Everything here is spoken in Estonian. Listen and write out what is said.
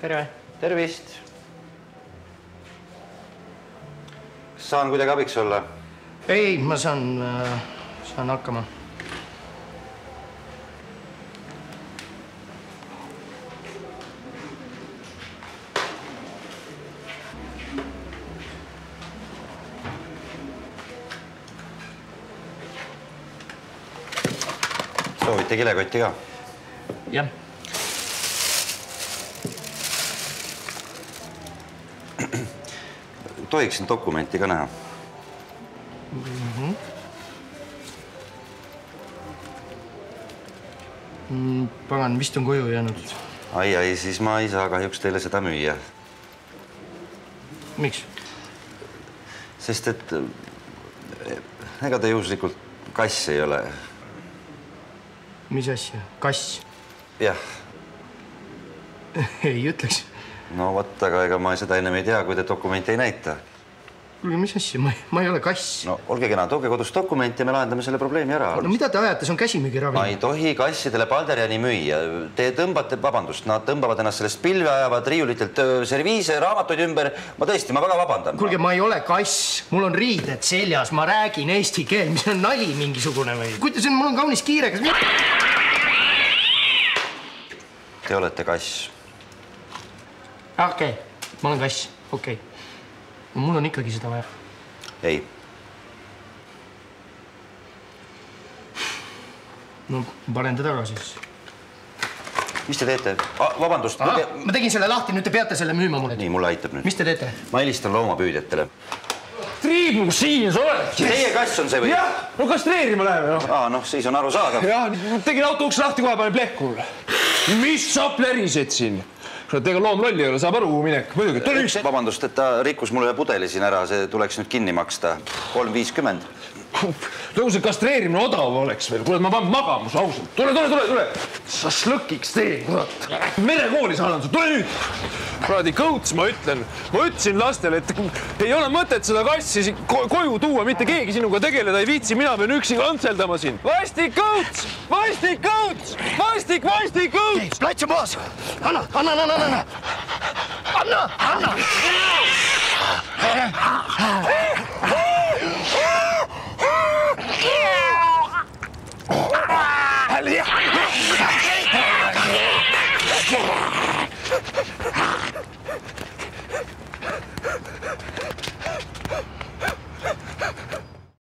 Tere. Tervist. Kas saan kuidagi abiks olla? Ei, ma saan hakkama. Soovite kilekotti ka? Jah. Tohiksin dokumenti ka näha? Pagan, vist on koju jäänud. Ai, siis ma ei saa kahjuks teile seda müüa. Miks? Sest et ega te juhuslikult kass ei ole. Mis asja? Kass? Jah. Ei ütleks. No võt, aga ega ma seda ennem ei tea, kui te dokumenti ei näita. Kuulge, mis asja? Ma ei ole kass. No olge kena, tooge kodus dokumenti ja me lahendame selle probleemi ära. No mida te ajate? See on käsimüügiravi. Ma ei tohi kassidele Balderjani müüa. Te tõmbate, vabandust, nad tõmbavad ennast sellest pilve, ajavad riiulitelt serviise, raamatuid ümber. Ma väga vabandan. Kuulge, ma ei ole kass. Mul on riided seljas. Ma räägin eesti keel. Mis on nali mingisugune või? Kuidas mul on kaunis kiire. Te olete kass. Okei, ma olen kass. Okei. Mul on ikkagi seda vaja. Ei. No, panen ta tagasi. Mis te teete? Vabandust. Ma tegin selle lahti, nüüd te peate selle müüma mulle. Nii, mulle aitab nüüd. Mis te teete? Ma helistan loomapüüdjatele. Triibu, siin sa oled. Teie kass on see või? Jah, no kastreerima läheme. Noh, siis on aru saada. Jah, tegin auto uks lahti, kohe panen plehku. Mis sa plärised siin? Tega loomrolli ei ole, saab aru, kuhu minek. Muidugi, tule üks. Vabandust, et ta rikkus mulle pudeli siin ära, see tuleks nüüd kinni maksta. 3,50. Nagu see kastreerimine odav oleks veel. Kuule, ma panen magamus, ausalt. Tule. Sa slõkiks tee, kurat. Merekooli saadan su, tule nüüd. Kuradi kõuts, ma ütlesin lastele, et ei ole mõtet seda kassi koju tuua, mitte keegi sinuga tegeleda ei viitsi, mina pean üksi kantseldama siin. Vastik kõuts! Plats on maas! Anna!